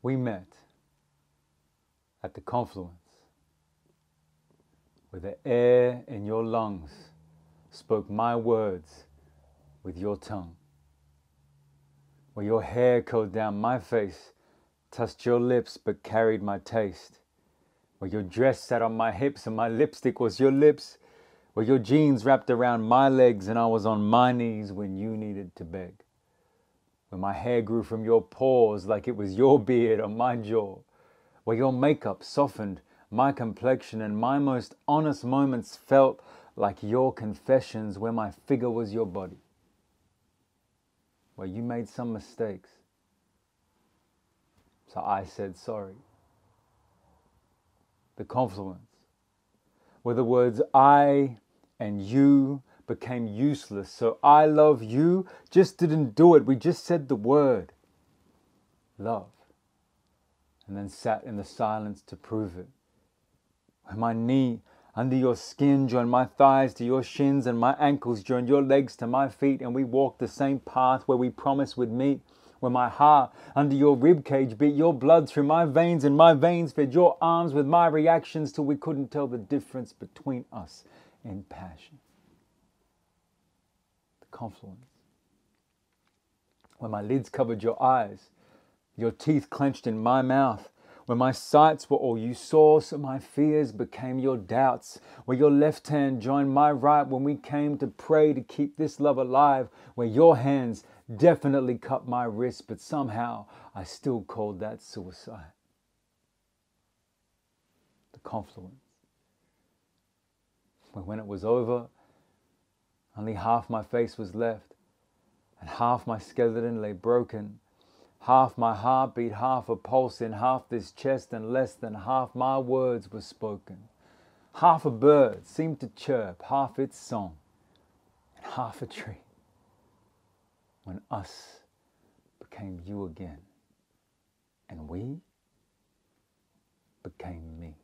We met at the confluence where the air in your lungs spoke my words with your tongue, where your hair curled down my face, touched your lips but carried my taste, where your dress sat on my hips and my lipstick was your lips, where your jeans wrapped around my legs and I was on my knees when you needed to beg, where my hair grew from your paws like it was your beard on my jaw, where your makeup softened my complexion and my most honest moments felt like your confessions, where my figure was your body, where you made some mistakes, so I said sorry. The confluence, where the words I and you became useless, so I love you just didn't do it. We just said the word love and then sat in the silence to prove it. Where my knee under your skin joined my thighs to your shins and my ankles joined your legs to my feet, and we walked the same path where we promised we'd meet. Where my heart under your ribcage beat your blood through my veins and my veins fed your arms with my reactions till we couldn't tell the difference between us in passion. The confluence, where my lids covered your eyes, your teeth clenched in my mouth, where my sights were all you saw, so my fears became your doubts, where your left hand joined my right when we came to pray to keep this love alive, where your hands definitely cut my wrist, but somehow I still called that suicide. The confluence, where when it was over, only half my face was left, and half my skeleton lay broken. Half my heart beat half a pulse in half this chest, and less than half my words were spoken. Half a bird seemed to chirp half its song, and half a tree, when us became you again, and we became me.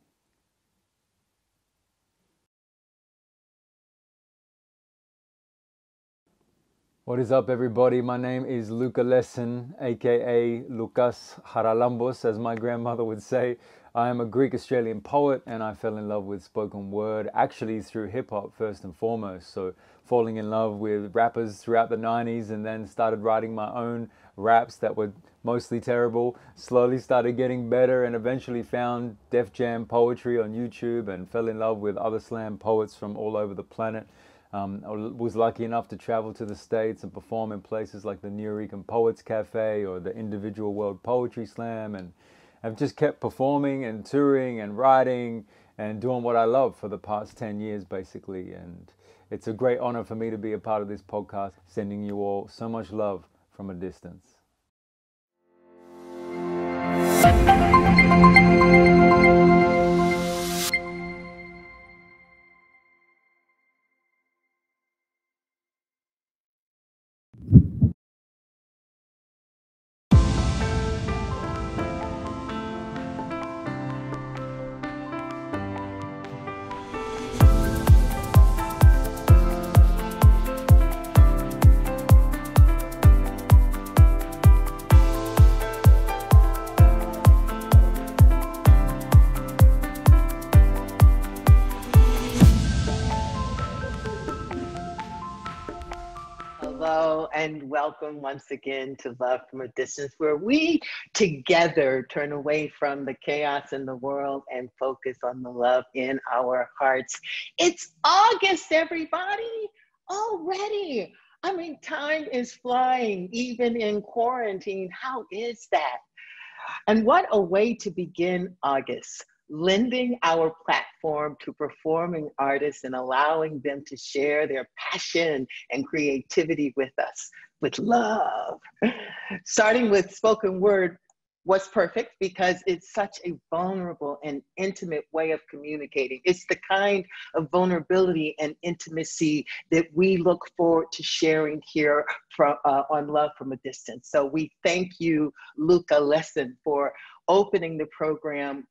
What is up, everybody? My name is Luca Lesson, aka Lucas Haralambos, as my grandmother would say. I am a Greek-Australian poet, and I fell in love with spoken word, actually through hip-hop first and foremost. So falling in love with rappers throughout the 90s, and then started writing my own raps that were mostly terrible, slowly started getting better, and eventually found Def Jam poetry on YouTube and fell in love with other slam poets from all over the planet. I was lucky enough to travel to the States and perform in places like the Nuyorican Poets Cafe or the Individual World Poetry Slam, and I've just kept performing and touring and writing and doing what I love for the past 10 years basically, and it's a great honor for me to be a part of this podcast, sending you all so much love from a distance. Hello and welcome once again to Love from a Distance, where we together turn away from the chaos in the world and focus on the love in our hearts. It's August, everybody, already. I mean, time is flying, even in quarantine. How is that? And what a way to begin August, lending our platform to performing artists and allowing them to share their passion and creativity with us, with love. Starting with spoken word was perfect because it's such a vulnerable and intimate way of communicating. It's the kind of vulnerability and intimacy that we look forward to sharing here on Love from a Distance. So we thank you, Luca Lesson, for opening the program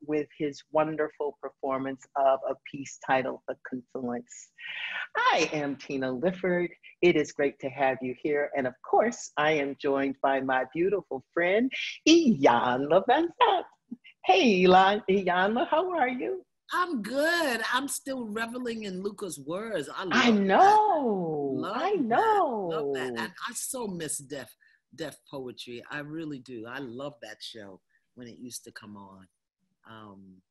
with his wonderful performance of a piece titled The Confluence. I am Tina Lifford. It is great to have you here. And of course, I am joined by my beautiful friend, Iyanla Vanzant. Hey, Iyanla, how are you? I'm good. I'm still reveling in Luca's words. I know. Love I know. Love that. And I so miss deaf poetry. I really do. I love that show when it used to come on.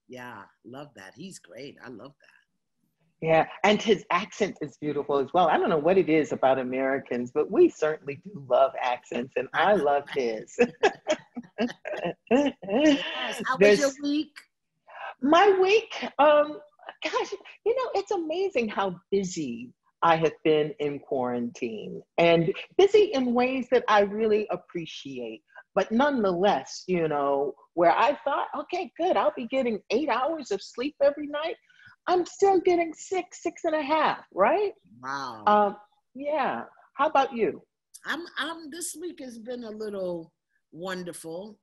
Yeah, love that. He's great. I love that. Yeah, and his accent is beautiful as well. I don't know what it is about Americans, but we certainly do love accents, and I love his. Yes. How was your week? My week, gosh, it's amazing how busy I have been in quarantine, and busy in ways that I really appreciate. But nonetheless, where I thought, okay, good, I'll be getting 8 hours of sleep every night, I'm still getting 6.5, right? Wow. Yeah. How about you? I'm this week has been a little wonderful.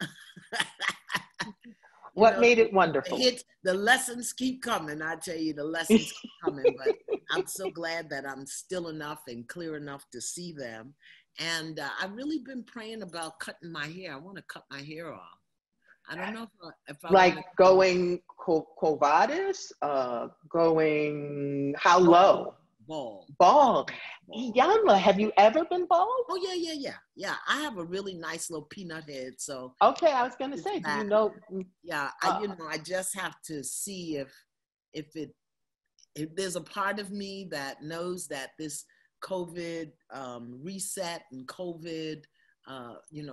What made it wonderful? The lessons keep coming. I tell you, the lessons keep coming, but I'm so glad that I'm still enough and clear enough to see them. And I've really been praying about cutting my hair. I want to cut my hair off. I don't know if I like going Covadis, going how low? Bald. Iyanla, have you ever been bald? Oh yeah. I have a really nice little peanut head. So okay, I was gonna say, do you know? Yeah, I just have to see if there's a part of me that knows that this COVID reset and COVID,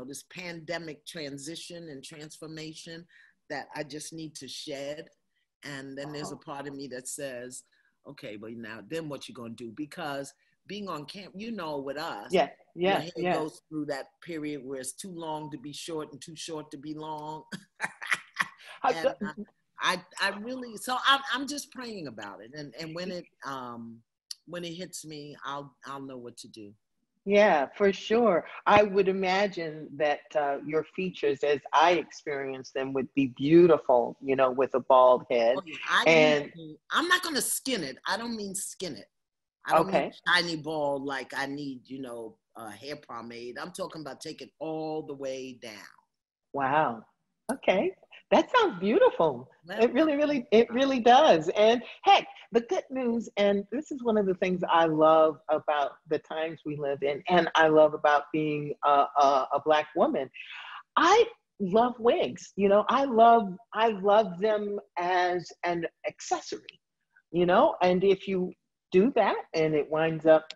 this pandemic transition and transformation that I just need to shed. And then there's a part of me that says, okay, but now then what you gonna do? Because being on camp, with us, your hair goes through that period where it's too long to be short and too short to be long. And I really, so I'm just praying about it, and when it hits me, I'll know what to do. Yeah, for sure. I would imagine that your features, as I experienced them, would be beautiful, with a bald head. Oh, yeah. I'm not going to skin it. I don't mean skin it. I don't mean shiny bald like I need, hair pomade. I'm talking about take it all the way down. Wow. Okay. That sounds beautiful. It really does. And heck, the good news, and this is one of the things I love about the times we live in, and I love about being a Black woman. I love wigs. I love them as an accessory, and if you do that and it winds up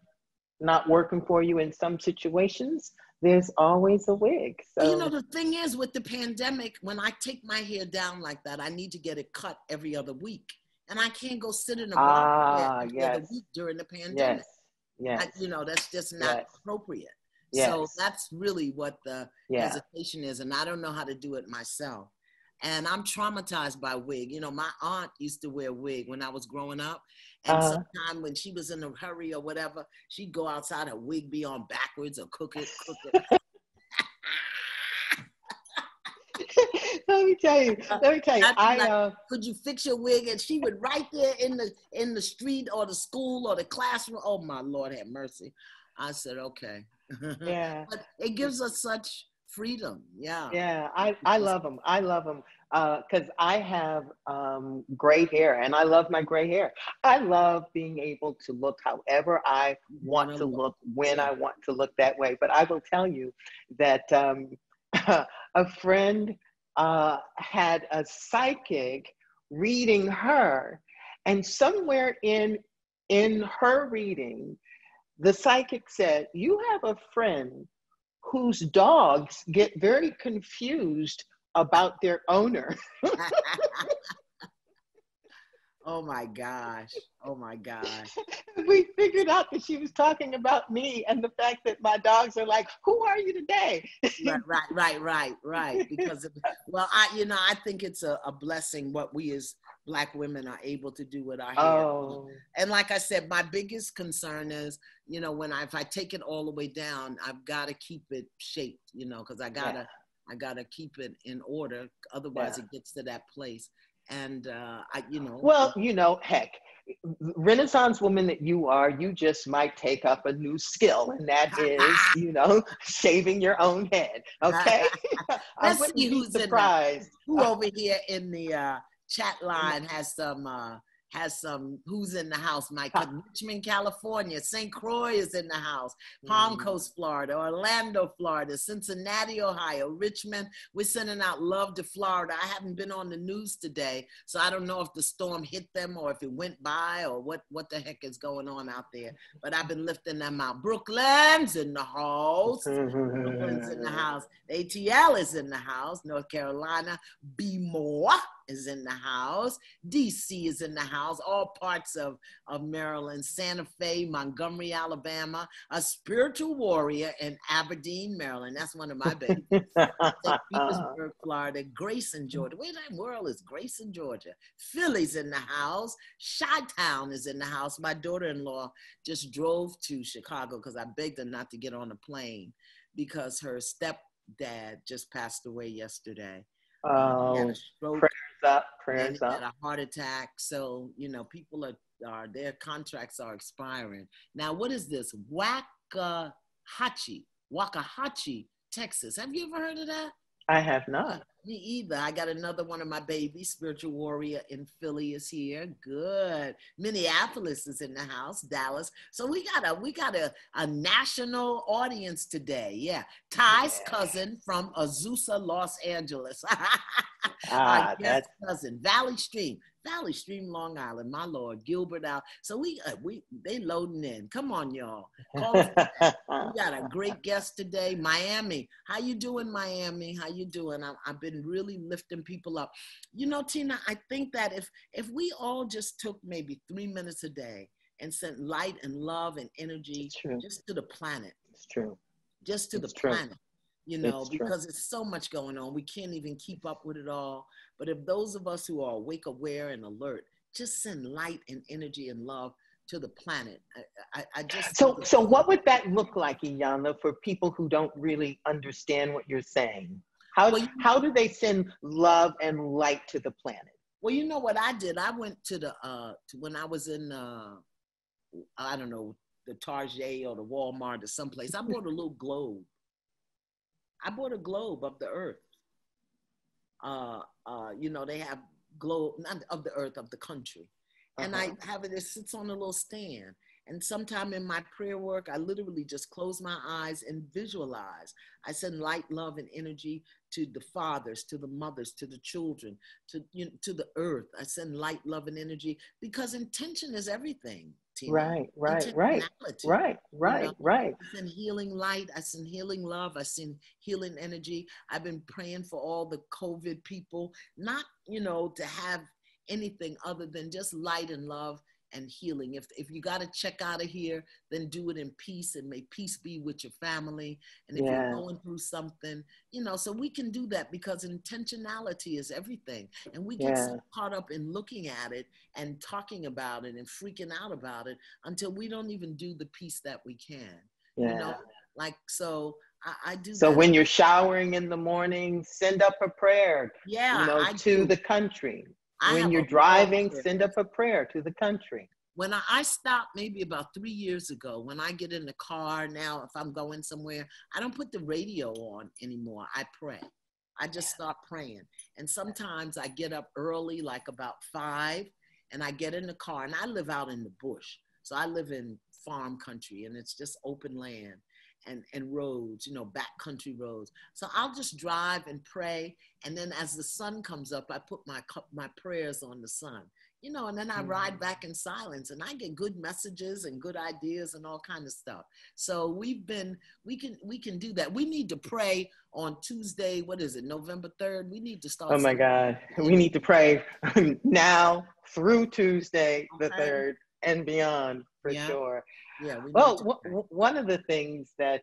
not working for you in some situations, there's always a wig. So the thing is, with the pandemic, when I take my hair down like that, I need to get it cut every other week, and I can't go sit in a bar every other week during the pandemic. Yes. That's just not appropriate. Yes. So that's really what the hesitation is, and I don't know how to do it myself. And I'm traumatized by wig. My aunt used to wear wig when I was growing up. And sometimes when she was in a hurry or whatever, she'd go outside, her wig be on backwards or crooked. Let me tell you. Could you fix your wig? And she would right there in the street or the school or the classroom. Oh my Lord, have mercy. I said, okay. Yeah. But it gives us such freedom. Yeah, I love them. I love them because I have gray hair, and I love my gray hair. I love being able to look however I want to look, when I want to look that way. But I will tell you that a friend had a psychic reading her, and somewhere in her reading, the psychic said, "You have a friend whose dogs get very confused about their owner." Oh my gosh. Oh my gosh. We figured out that she was talking about me and the fact that my dogs are like, "Who are you today?" Right. Because, well, I think it's a blessing what we as Black women are able to do with our hair. Oh, And like I said, my biggest concern is, if I take it all the way down, I've got to keep it shaped, because I gotta keep it in order. Otherwise, yeah. it gets to that place. And Well, heck, Renaissance woman that you are, you just might take up a new skill, and that is, shaving your own head. Okay, I let's wouldn't see be who's in surprised. who over here in the chat line has some who's in the house. Mike, Richmond, California, St. Croix is in the house, Palm Coast, Florida, Orlando, Florida, Cincinnati, Ohio, Richmond. We're sending out love to Florida. I haven't been on the news today, so I don't know if the storm hit them or if it went by or what the heck is going on out there. But I've been lifting them out. Brooklyn's in the house. Brooklyn's in the house. ATL is in the house. North Carolina. Be More is in the house. DC is in the house. All parts of Maryland. Santa Fe, Montgomery, Alabama. A spiritual warrior in Aberdeen, Maryland. That's one of my babies. St. Petersburg, Florida. Grayson, Georgia. Where in the world is Grayson, Georgia? Philly's in the house. Chi-Town is in the house. My daughter-in-law just drove to Chicago because I begged her not to get on a plane because her stepdad just passed away yesterday. He had a stroke. Prayers up. Had a heart attack. So, people are their contracts are expiring. Now, what is this? Waxahachie, Texas. Have you ever heard of that? I have not. Me either. I got another one of my babies, spiritual warrior in Philly is here. Good. Minneapolis is in the house. Dallas. So we got a national audience today. Yeah. Tye's cousin from Azusa, Los Angeles. Our guest cousin, Valley Stream, Long Island. My Lord, Gilbert out. So they loading in. Come on, y'all. Call us. We got a great guest today. Miami. How you doing, Miami? How you doing? I've been really lifting people up. Tina, I think that if we all just took maybe 3 minutes a day and sent light and love and energy just to the planet. It's true. Just to the planet. Because it's so much going on. We can't even keep up with it all. But if those of us who are awake, aware, and alert just send light and energy and love to the planet, I just... So what would that look like, Iyanla, for people who don't really understand what you're saying? How do they send love and light to the planet? Well, you know what I did? I went to when I was in, I don't know, the Target or the Walmart or someplace. I bought a little globe. I bought a globe of the earth. They have globe, not of the earth, of the country. And I have it sits on a little stand. And sometime in my prayer work, I literally just close my eyes and visualize. I send light, love, and energy to the fathers, to the mothers, to the children, to the earth. I send light, love, and energy because intention is everything. Tina. Right. I send healing light. I send healing love. I send healing energy. I've been praying for all the COVID people, not, to have anything other than just light and love and healing. If you got to check out of here, then do it in peace, and may peace be with your family. And if you're going through something, so we can do that because intentionality is everything. And we get so caught up in looking at it and talking about it and freaking out about it until we don't even do the piece that we can, so I do so that. When you're showering in the morning, send up a prayer to the country. When you're driving, send up a prayer to the country. When I stopped maybe about 3 years ago, when I get in the car now, if I'm going somewhere, I don't put the radio on anymore. I pray. I just start praying. And sometimes I get up early, like about 5, and I get in the car, and I live out in the bush. So I live in farm country, and it's just open land and roads, backcountry roads. So I'll just drive and pray. And then as the sun comes up, I put my prayers on the sun. you know, and then I ride back in silence, and I get good messages and good ideas and all kind of stuff. So we can do that. We need to pray on Tuesday. What is it, November 3rd? We need to start. Oh my God, we need to pray now through Tuesday the 3rd and beyond for sure. Yeah. Well, one of the things that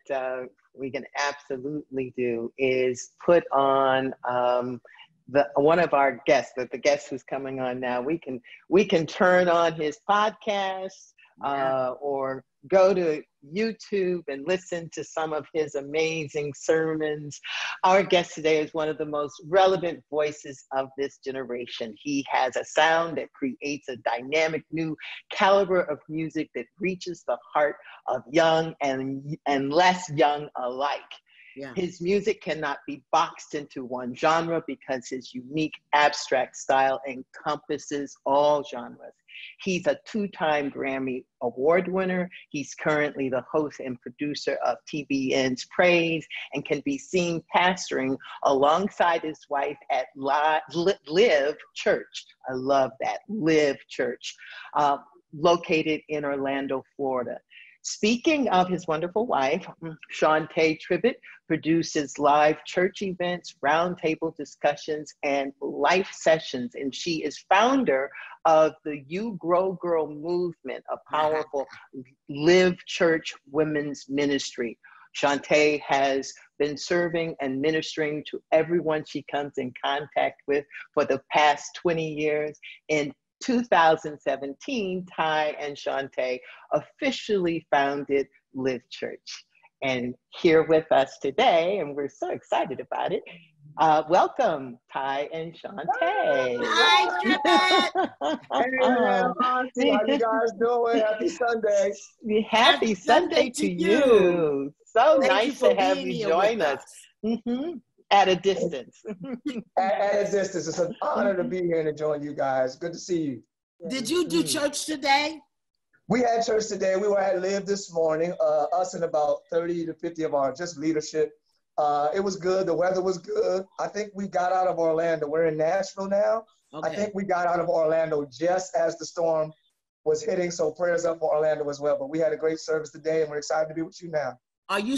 we can absolutely do is put on one of our guests, the guest who's coming on now. We can turn on his podcast or go to YouTube and listen to some of his amazing sermons. Our guest today is one of the most relevant voices of this generation. He has a sound that creates a dynamic new caliber of music that reaches the heart of young and less young alike. Yeah. His music cannot be boxed into one genre because his unique abstract style encompasses all genres. He's a 2-time Grammy Award winner. He's currently the host and producer of TBN's Praise and can be seen pastoring alongside his wife at Live Church. I love that, Live Church, located in Orlando, Florida. Speaking of his wonderful wife, Shante Tribbett produces live church events, roundtable discussions, and life sessions. And she is founder of the You Grow Girl movement, a powerful Live Church women's ministry. Shante has been serving and ministering to everyone she comes in contact with for the past 20 years. In 2017, Tye and Shante officially founded Live Church. And here with us today, and we're so excited about it, welcome, Tye and Shante. Hi, Tribbett. Hey, Auntie, how you guys doing? Happy Sunday. Happy Sunday to you. So nice to have you join us. At a distance. At a distance. It's an honor to be here and to join you guys. Good to see you. Did you do church today? We had church today. We were at Live this morning, us and about 30 to 50 of our just leadership. It was good. The weather was good. I think we got out of Orlando. We're in Nashville now. Okay. I think we got out of Orlando just as the storm was hitting. So prayers up for Orlando as well. But we had a great service today and we're excited to be with you now. Are you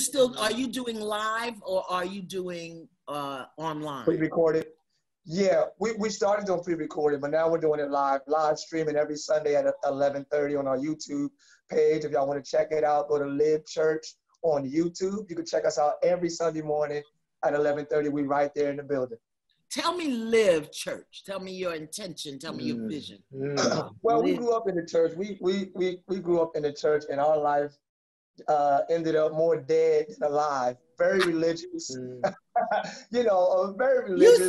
doing live or are you doing online? Pre-recorded. Yeah, we started doing pre-recorded, but now we're doing it live streaming every Sunday at 11:30 on our YouTube page. If y'all want to check it out, go to Live Church on YouTube. You can check us out every Sunday morning at 11:30. We right there in the building. Tell me Live Church. Tell me your intention. Tell me your vision. Well, we grew up in the church. We grew up in the church, and our life ended up more dead than alive. Very religious. You know, very religious.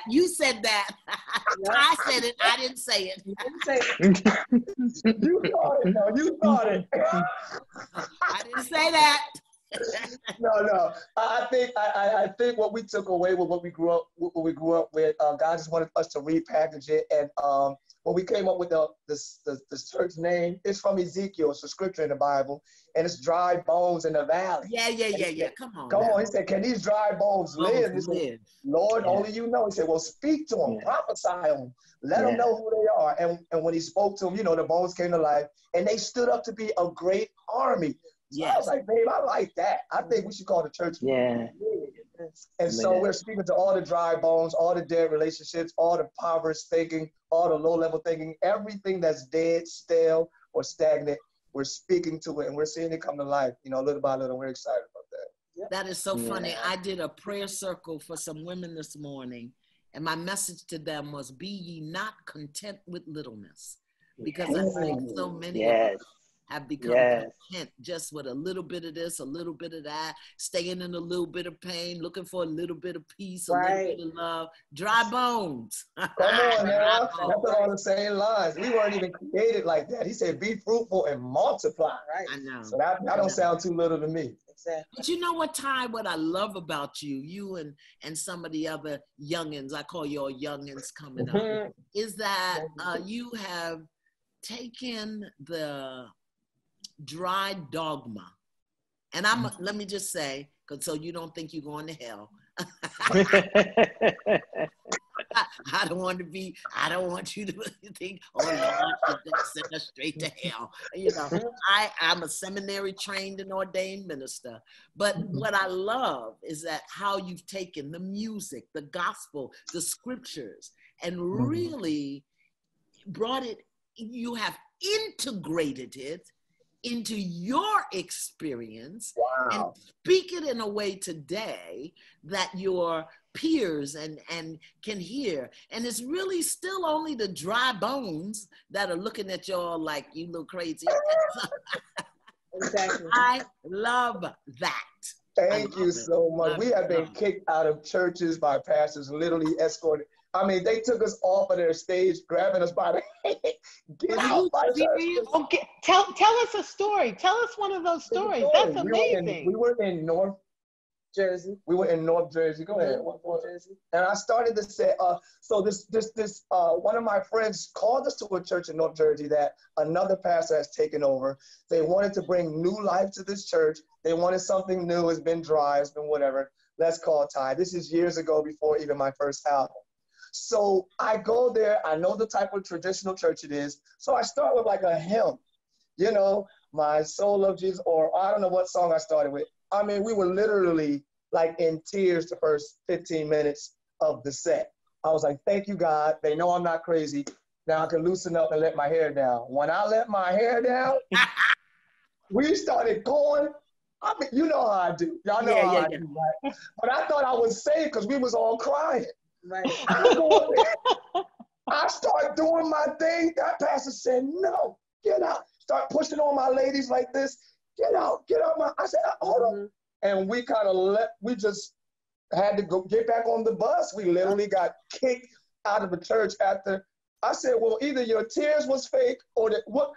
You said that. I said it. I didn't say it. You thought it. No, you thought it. I didn't say that. No. I think what we took away with what we grew up with, God just wanted us to repackage it. And when we came up with the church name, it's from Ezekiel. It's a scripture in the Bible, and it's dry bones in the valley. Yeah. Come on. He said, "Can these dry bones live?" He said, "Lord, only you know." He said, "Well, speak to them, prophesy them, let them know who they are." And when he spoke to them, you know, the bones came to life, and they stood up to be a great army. So I was like, babe, I like that. I think we should call the church. Yeah. And so we're speaking to all the dry bones, all the dead relationships, all the impoverished thinking, all the low-level thinking, everything that's dead, stale, or stagnant. We're speaking to it, and we're seeing it come to life, you know, little by little. We're excited about that. That is so funny. I did a prayer circle for some women this morning, and my message to them was, be ye not content with littleness. Because I think so many of us have become content just with a little bit of this, a little bit of that, staying in a little bit of pain, looking for a little bit of peace, a little bit of love. Dry bones. Come on now. That's on the same lines. We weren't even created like that. He said, be fruitful and multiply. Right? I know. So that don't sound too little to me. Exactly. But you know what, Tye, what I love about you and some of the other youngins, I call you all youngins coming up, is that you have taken the dry dogma, and let me just say, because so you don't think you're going to hell. I don't want you to think, oh Lord, just send us straight to hell. You know, I'm a seminary trained and ordained minister. But what I love is that how you've taken the music, the gospel, the scriptures, and really brought it, you have integrated it into your experience. Wow. And speak it in a way today that your peers and can hear. And it's really still only the dry bones that are looking at y'all like you look crazy. Exactly. I love that. Thank you so much. We have been kicked out of churches by pastors, literally escorted. I mean, they took us off of their stage, grabbing us by the hand. Get out by church. Okay, tell us a story. Tell us one of those stories. That's amazing. We were in North Jersey. We were in North Jersey. Go ahead. North Jersey. And I started to say, so this one of my friends called us to a church in North Jersey that another pastor has taken over. They wanted to bring new life to this church. They wanted something new. It's been dry. It's been whatever. Let's call Tye. This is years ago, before even my first album. So I go there. I know the type of traditional church it is. So I start with like a hymn, you know, my soul of Jesus, or I don't know what song I started with. I mean, we were literally like in tears the first 15 minutes of the set. I was like, thank you, God. They know I'm not crazy. Now I can loosen up and let my hair down. When I let my hair down, we started going. I mean, you know how I do. Y'all know how I do, right? But I thought I was safe because we was all crying. Right. I start doing my thing. That pastor said, no, get out. Start pushing on my ladies like this. Get out. I said, hold on. And we kind of we just had to go get back on the bus. We literally got kicked out of the church after. I said, well, either your tears was fake or what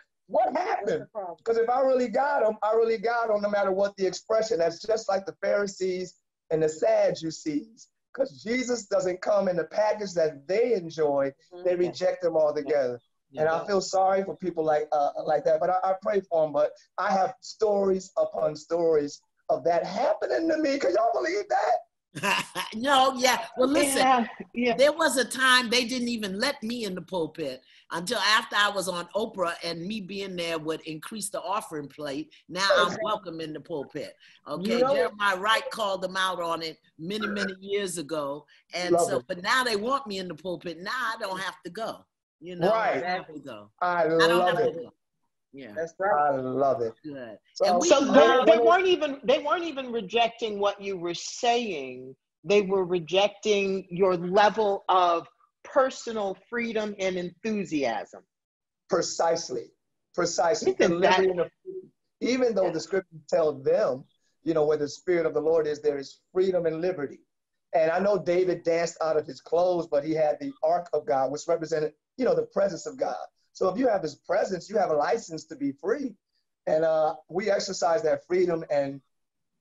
happened? Because if I really got them, I really got them no matter what the expression. That's just like the Pharisees and the Sadducees. Because Jesus doesn't come in the package that they enjoy. They reject them altogether. And I feel sorry for people like that, but I pray for them. But I have stories upon stories of that happening to me. Can y'all believe that? No, yeah. Well, listen, there was a time they didn't even let me in the pulpit until after I was on Oprah, and me being there would increase the offering plate. Now I'm welcome in the pulpit. Okay, you know, Jeremiah Wright called them out on it many, many years ago. And but now they want me in the pulpit. Now I don't have to go. You know, right. I don't have to go. I love it. Yeah, that's right. I love it. Good. So they weren't even rejecting what you were saying. They were rejecting your level of personal freedom and enthusiasm. Precisely. Even though the scriptures tell them, you know, where the Spirit of the Lord is, there is freedom and liberty. And I know David danced out of his clothes, but he had the ark of God, which represented, you know, the presence of God. So if you have his presence, you have a license to be free. And we exercise that freedom, and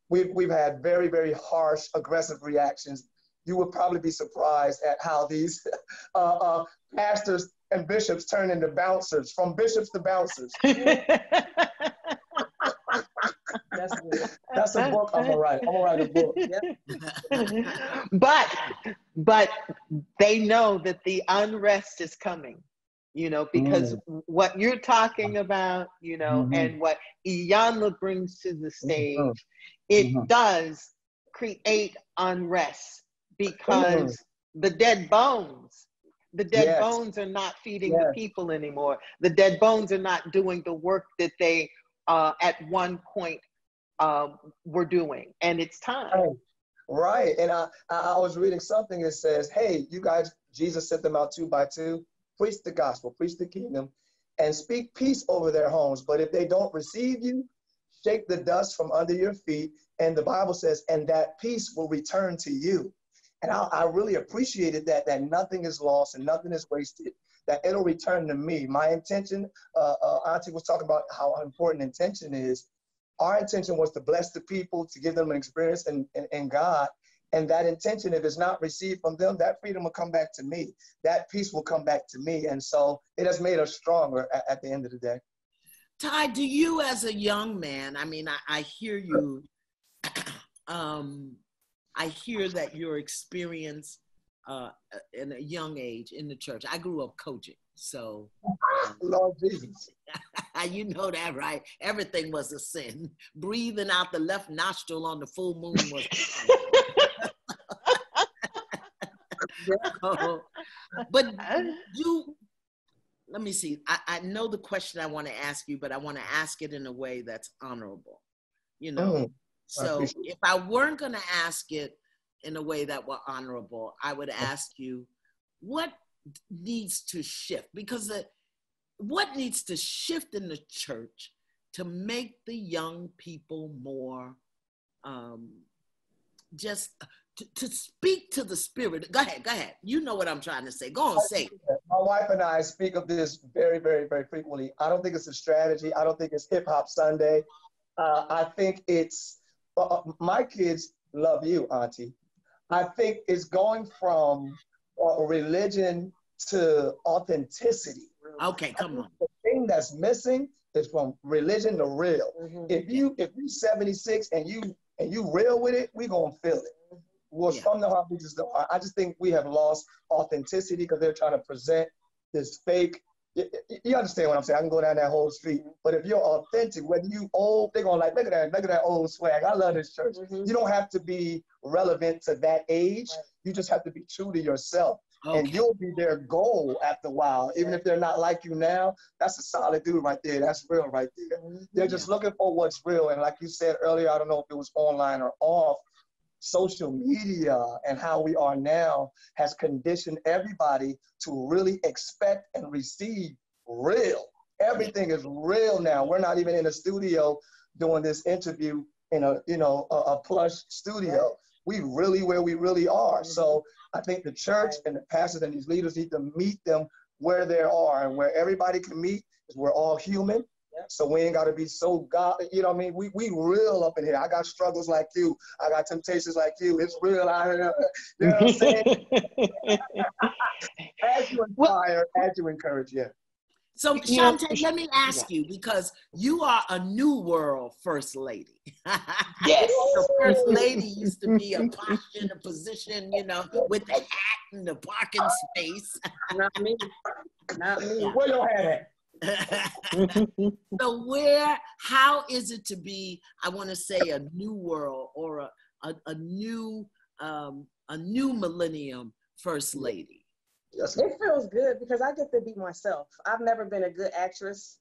we've had very, very harsh, aggressive reactions. You would probably be surprised at how these pastors and bishops turn into bouncers, from bishops to bouncers. That's a book I'm gonna write. I'm gonna write a book. But they know that the unrest is coming, you know, because what you're talking about, you know, and what Iyanla brings to the stage, it does create unrest, because the dead bones are not feeding the people anymore. The dead bones are not doing the work that they at one point were doing, and it's time. Right. And I was reading something that says, hey, you guys, Jesus sent them out 2 by 2, preach the gospel, preach the kingdom, and speak peace over their homes. But if they don't receive you, shake the dust from under your feet. And the Bible says, and that peace will return to you. And I really appreciated that nothing is lost and nothing is wasted, that it'll return to me. My intention, Auntie was talking about how important intention is. Our intention was to bless the people, to give them an experience in God. And that intention, if it's not received from them, that freedom will come back to me. That peace will come back to me. And so it has made us stronger at the end of the day. Tye, do you as a young man, I mean, I hear you, I hear that your experience in a young age in the church. I grew up coaching, so Lord Jesus. you know that, right? Everything was a sin. Breathing out the left nostril on the full moon was a sin. But let me see. I know the question I want to ask you, but I want to ask it in a way that's honorable, you know? So if I weren't going to ask it in a way that were honorable, I would ask you, what needs to shift? Because what needs to shift in the church to make the young people more just to speak to the spirit? Go ahead. You know what I'm trying to say. Go on, say it. My wife and I speak of this very, very, very frequently. I don't think it's a strategy. I don't think it's Hip Hop Sunday. I think it's, my kids love you, Auntie. I think it's going from religion to authenticity. Okay, come on. The thing that's missing is from religion to real. If you 76 and you real with it, we gonna feel it. Well, from the heart, we just don't. I just think we have lost authenticity because they're trying to present this fake. You understand what I'm saying? I can go down that whole street, but if you're authentic, whether you old, they're gonna like, look at that old swag. I love this church. You don't have to be relevant to that age. You just have to be true to yourself. Okay. And you'll be their goal after a while. Even if they're not like you now, that's a solid dude right there. That's real right there. They're just looking for what's real. And like you said earlier, I don't know if it was online or off, social media and how we are now has conditioned everybody to really expect and receive real. Everything is real now. We're not even in a studio doing this interview in a plush studio. We really where we really are. So I think the church and the pastors and these leaders need to meet them where they are, and where everybody can meet is we're all human. So we ain't got to be so God, you know what I mean? We real up in here. I got struggles like you. I got temptations like you. It's real out here. You know what I'm saying? As you inspire, as you encourage, So Shante, let me ask you, because you are a new world first lady. Yes. The first lady used to be a posture, a position, with the hat and the parking space. Not me. Not me. Where your hat at? So how is it to be, I want to say, a new world or a new millennium first lady? Yes. It feels good because I get to be myself. I've never been a good actress,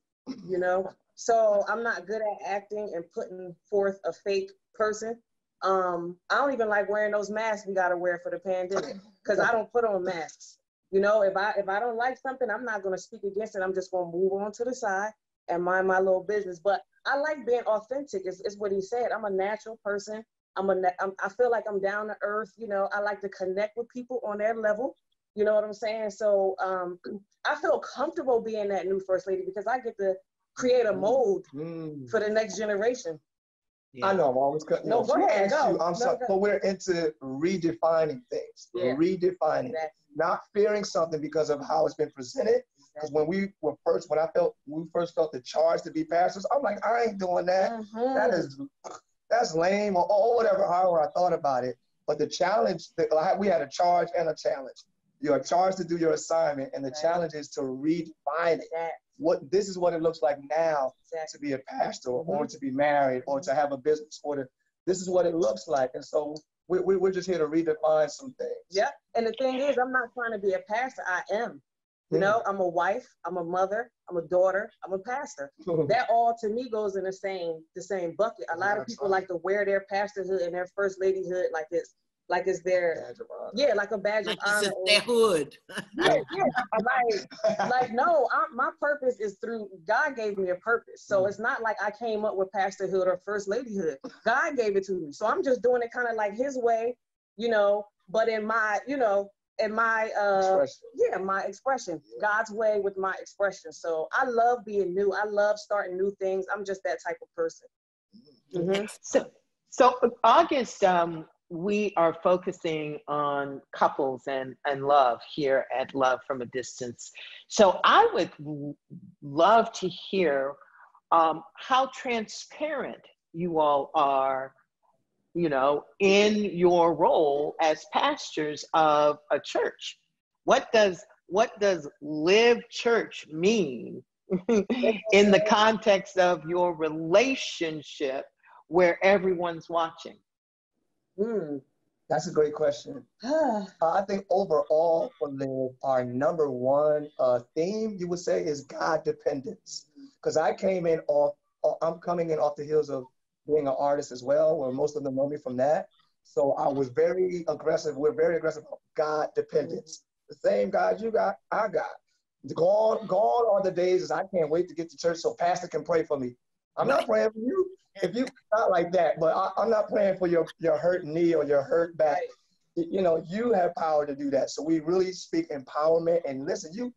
so I'm not good at acting and putting forth a fake person. I don't even like wearing those masks we got to wear for the pandemic because I don't put on masks. If I don't like something, I'm not going to speak against it. I'm just going to move on to the side and mind my little business. But I like being authentic. Is what he said. I'm a natural person. I feel like I'm down to earth. I like to connect with people on their level. You know what I'm saying? So I feel comfortable being that new first lady because I get to create a mold for the next generation. Yeah. I know I'm always cutting. No, go ahead. I'm sorry, but we're into redefining things. Yeah. Redefining, not fearing something because of how it's been presented. Because when we first felt the charge to be pastors, I'm like, I ain't doing that. That's lame or whatever. However I thought about it, but the challenge, we had a charge and a challenge. You're charged to do your assignment, and the challenge is to redefine it. This is what it looks like now to be a pastor or to be married or to have a business this is what it looks like. And so we're just here to redefine some things. Yeah. And the thing is, I'm not trying to be a pastor. I am. I'm a wife, I'm a mother, I'm a daughter, I'm a pastor. That all to me goes in the same bucket. A lot of people like to wear their pastorhood and their first ladyhood like it's their badge of honor. Like a badge of honor. It's their hood. No, my purpose is through God gave me a purpose. So it's not like I came up with pastorhood or first ladyhood. God gave it to me. So I'm just doing it kind of like his way, but in my, my expression, God's way with my expression. So I love being new. I love starting new things. I'm just that type of person. Mm-hmm. So August, we are focusing on couples and love here at Love from a Distance. So I would love to hear how transparent you all are, you know, in your role as pastors of a church. What does live church mean in the context of your relationship where everyone's watching? That's a great question. I think overall for Live, our number one theme, you would say, is God dependence. Because I'm coming in off the heels of being an artist as well, where most of them know me from that. So I was very aggressive. We're very aggressive about God dependence. The same God you got, I got. Gone are the days as I can't wait to get to church so pastor can pray for me. I'm not praying for you. If you not like that, but I'm not praying for your hurt knee or your hurt back. You know, you have power to do that. So we really speak empowerment. And listen,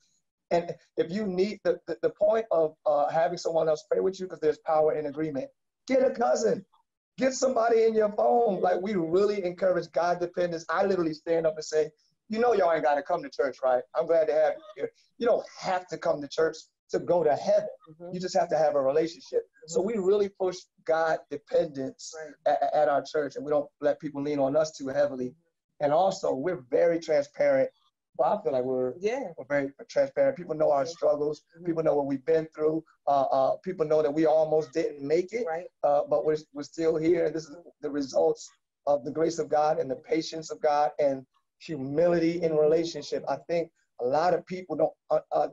and if you need the point of having someone else pray with you, because there's power in agreement, get a cousin, get somebody in your phone. Like, we really encourage God dependence. I literally stand up and say, you know, y'all ain't got to come to church, right? I'm glad to have you here. You don't have to come to church to go to heaven. You just have to have a relationship. So we really push God dependence at our church, and we don't let people lean on us too heavily. And also, we're very transparent. Well, I feel like we're very transparent. People know our struggles. People know what we've been through. People know that we almost didn't make it, but we're still here. And this is the results of the grace of God and the patience of God and humility in relationship. I think a lot of people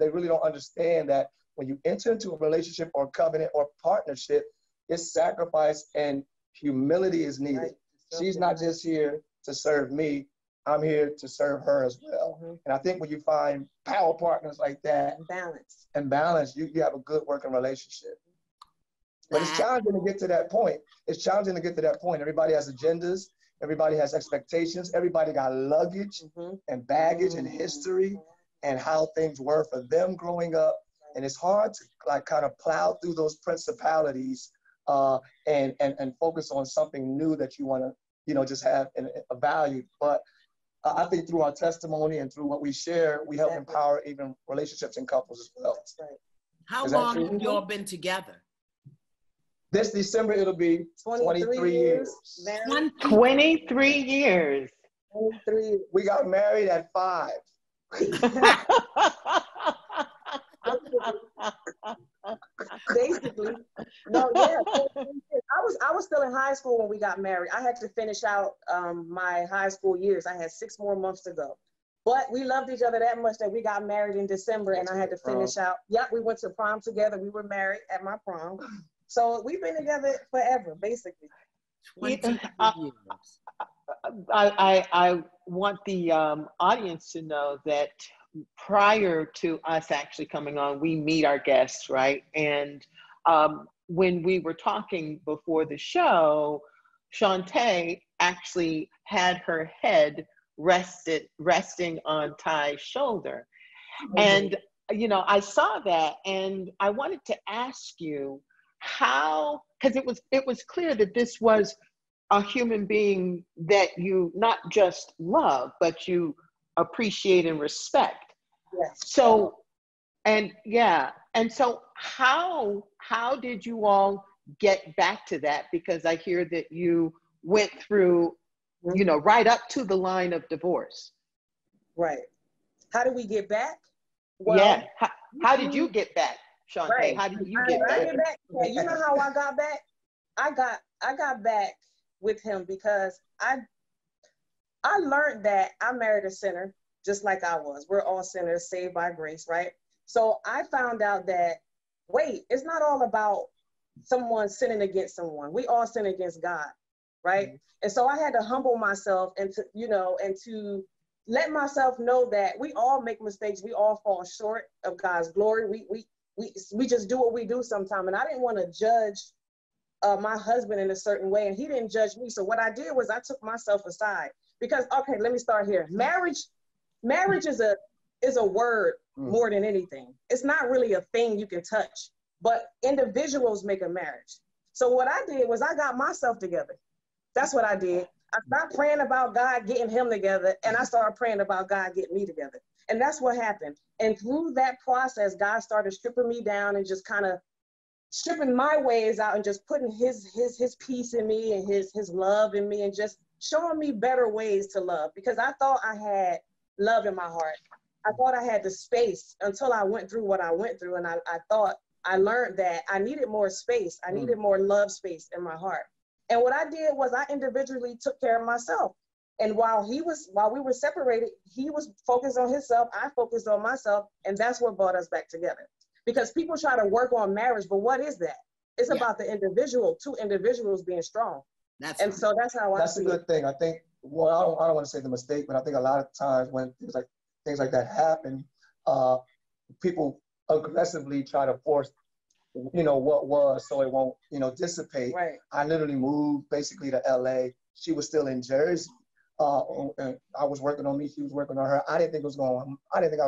they really don't understand that when you enter into a relationship or covenant or partnership, it's sacrifice and humility is needed. She's not just here to serve me. I'm here to serve her as well. And I think when you find power partners like that, balance, you have a good working relationship. But it's challenging to get to that point. Everybody has agendas. Everybody has expectations. Everybody got luggage and baggage and history and how things were for them growing up. And it's hard to like kind of plow through those principalities and focus on something new that you want to, you know, just have a value. But I think through our testimony and through what we share, we help empower even relationships and couples as well. How long have you all been together? This December, it'll be 23 years. 23 years. 23. We got married at 5. Basically, no, yeah. I was still in high school when we got married. I had to finish out my high school years. I had 6 more months to go. But we loved each other that much that we got married in December, and I had to finish out. Yeah, we went to prom together. We were married at my prom. So we've been together forever, basically. 20 years. I want the audience to know that prior to us actually coming on, we meet our guests, right? And when we were talking before the show, Shante actually had her head resting on Tye's shoulder. And, you know, I saw that and I wanted to ask you how, because it was clear that this was a human being that you not just love, but you appreciate and respect. Yes. So, and so how did you all get back to that? Because I hear that you went through, you know, right up to the line of divorce. Right. How did we get back? Well, yeah. How did you get back, Shante? Right. How did you get back? Yeah, you know how I got back? I got back with him because I learned that I married a sinner, just like I was. We're all sinners saved by grace, right? So I found out that, wait, it's not all about someone sinning against someone. We all sin against God, right? Mm-hmm. And so I had to humble myself and to, you know, and to let myself know that we all make mistakes. We all fall short of God's glory. We just do what we do sometimes. And I didn't want to judge my husband in a certain way, and he didn't judge me. So what I did was I took myself aside because, okay, let me start here. Marriage is a word more than anything. It's not really a thing you can touch, but individuals make a marriage. So what I did was I got myself together. That's what I did. I stopped praying about God getting him together, and I started praying about God getting me together. And that's what happened. And through that process, God started stripping me down and just kind of stripping my ways out and just putting his peace in me and his love in me and just showing me better ways to love, because I thought I had love in my heart. I thought I had the space until I went through what I went through. And I thought I learned that I needed more space. I needed more love space in my heart. And what I did was I individually took care of myself. And while we were separated, he was focused on himself, I focused on myself, and that's what brought us back together. Because people try to work on marriage, but what is that? It's about the individual, two individuals being strong. So that's how I see it. That's a good thing. I think, well, I don't want to say the mistake, but I think a lot of times when things like that happen, people aggressively try to force, what was, so it won't, dissipate. Right. I literally moved basically to LA. She was still in Jersey. And I was working on me. She was working on her. I didn't think I was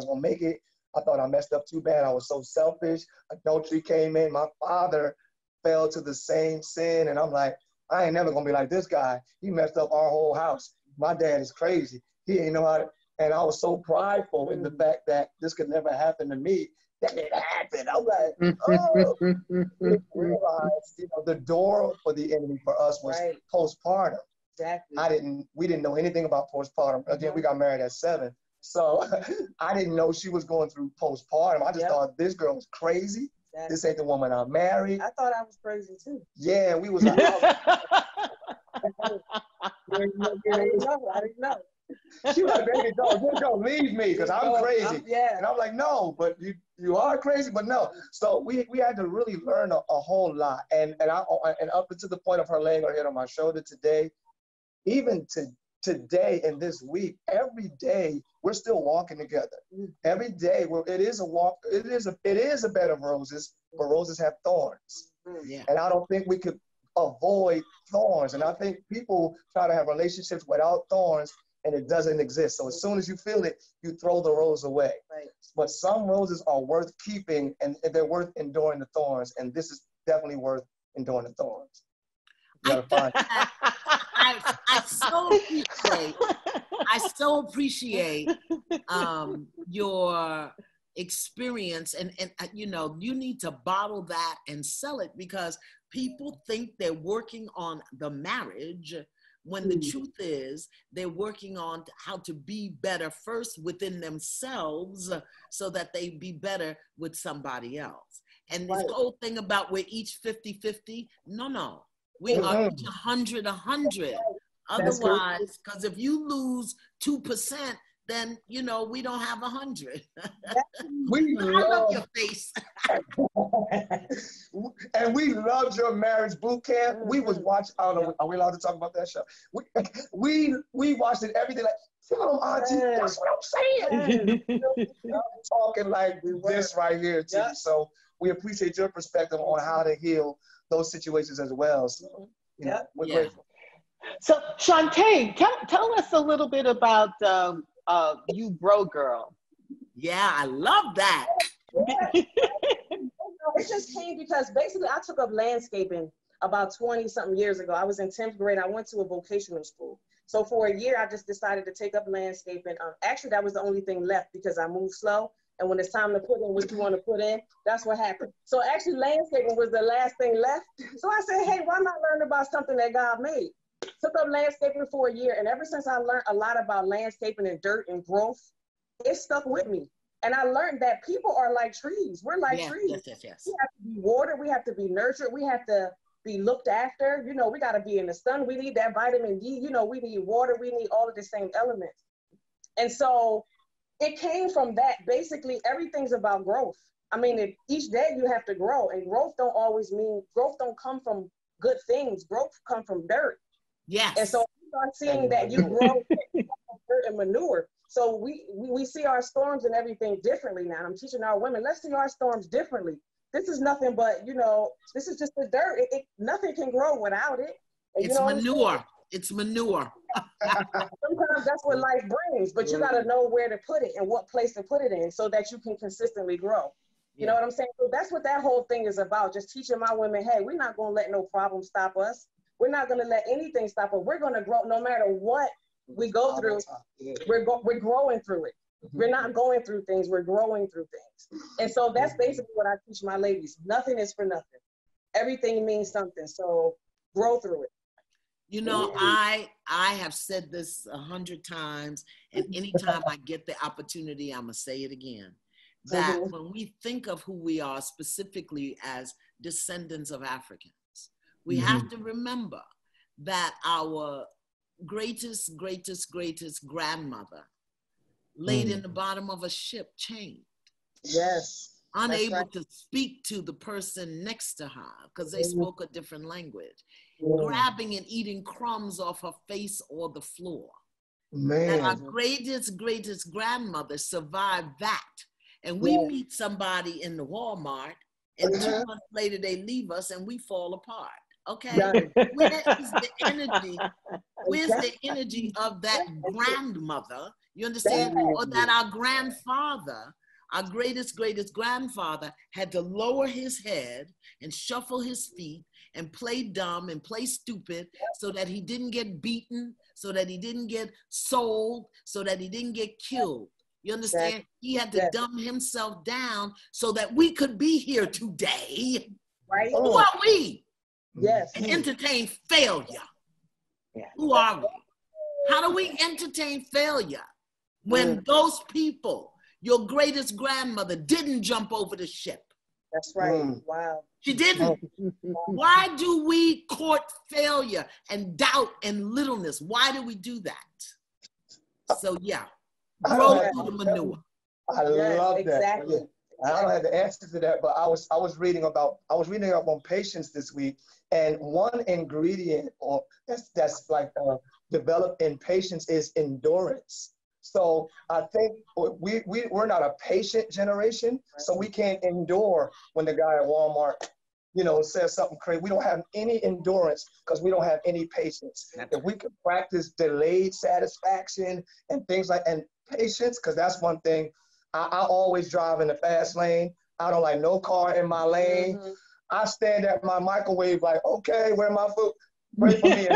gonna make it. I thought I messed up too bad. I was so selfish. Adultery came in. My father fell to the same sin, and I'm like, I ain't never gonna be like this guy. He messed up our whole house. My dad is crazy. He ain't know how to. And I was so prideful in the fact that this could never happen to me. That it happened. I'm like, oh. Realized, the door for the enemy for us was postpartum. Exactly. We didn't know anything about postpartum. Again, we got married at 7. So I didn't know she was going through postpartum. I just thought this girl was crazy. Exactly. This ain't the woman I married. I thought I was crazy too. Yeah, we was. I didn't know. She was like, baby, don't leave me because I'm crazy. And I'm like, no, but you are crazy, but no. So we had to really learn a whole lot. And up to the point of her laying her head on my shoulder today, even today and this week, every day we're still walking together. Every day it is a walk. It is a bed of roses, but roses have thorns. Yeah. And I don't think we could avoid thorns. And I think people try to have relationships without thorns, and it doesn't exist. So as soon as you feel it, you throw the rose away. Right. But some roses are worth keeping, and they're worth enduring the thorns. And this is definitely worth enduring the thorns. You gotta find I so appreciate your experience, and you need to bottle that and sell it, because people think they're working on the marriage when the truth is they're working on how to be better first within themselves so that they be better with somebody else. And this whole thing about we're each 50-50, no. We are each 100-100. Otherwise, because if you lose 2%, then we don't have 100. I love your face. And we loved your marriage boot camp. We was watching. I don't know. Are we allowed to talk about that show? We watched it every day. Like, tell them, Auntie, that's what I'm saying. I'm talking like this right here too. So we appreciate your perspective on how to heal those situations as well. So, we're grateful. So Shante, tell us a little bit about You Bro Girl. Yeah, I love that. It just came because basically I took up landscaping about 20-something years ago. I was in 10th grade. I went to a vocational school. So for a year, I just decided to take up landscaping. Actually, that was the only thing left because I moved slow. And when it's time to put in what you want to put in, that's what happened. So actually, landscaping was the last thing left. So I said, hey, why not learn about something that God made? Took up landscaping for a year. And ever since I learned a lot about landscaping and dirt and growth, it stuck with me. And I learned that people are like trees. We're like trees. Yes. We have to be watered. We have to be nurtured. We have to be looked after. We got to be in the sun. We need that vitamin D. We need water. We need all of the same elements. And so it came from that. Basically, everything's about growth. I mean, each day you have to grow. And growth don't always mean, growth don't come from good things. Growth come from dirt. Yes. And so we start seeing that you grow dirt and manure. So we see our storms and everything differently now. I'm teaching our women, let's see our storms differently. This is nothing but, this is just the dirt. Nothing can grow without it. And it's manure. It's manure. Sometimes that's what life brings, but you got to know where to put it and what place to put it in so that you can consistently grow. You know what I'm saying? So that's what that whole thing is about. Just teaching my women, hey, we're not going to let no problem stop us. We're not going to let anything stop us. We're going to grow no matter what we go through. We're growing through it. We're not going through things. We're growing through things. And so that's basically what I teach my ladies. Nothing is for nothing. Everything means something. So grow through it. You know, I have said this 100 times, and anytime I get the opportunity, I'm gonna say it again. That when we think of who we are specifically as descendants of Africans, we have to remember that our greatest grandmother laid in the bottom of a ship chained. Yes. Unable to speak to the person next to her because they spoke a different language. Grabbing and eating crumbs off her face or the floor. Man. And our greatest grandmother survived that. And we meet somebody in the Walmart, and 2 months later they leave us and we fall apart. Okay? Where is the energy? Where's the energy of that grandmother? You understand? Or that our grandfather, our greatest grandfather, had to lower his head and shuffle his feet and play dumb and play stupid so that he didn't get beaten, so that he didn't get sold, so that he didn't get killed. You understand? He had to dumb himself down so that we could be here today. Right. Who are we? Yes. And entertain failure. Who are we? How do we entertain failure when those people, your greatest grandmother, didn't jump over the ship? That's right. Wow. She didn't. Why do we court failure and doubt and littleness? Why do we do that? So yeah, grow through the manure. I love that. Exactly. I don't have the answer to that, but I was reading up on patience this week, and one ingredient or that's like developed in patience is endurance. So I think we're not a patient generation, so we can't endure when the guy at Walmart, says something crazy. We don't have any endurance because we don't have any patience. If we could practice delayed satisfaction and things like, and patience, because that's one thing. I always drive in the fast lane. I don't like no car in my lane. I stand at my microwave like, okay, where my food? Pray for me.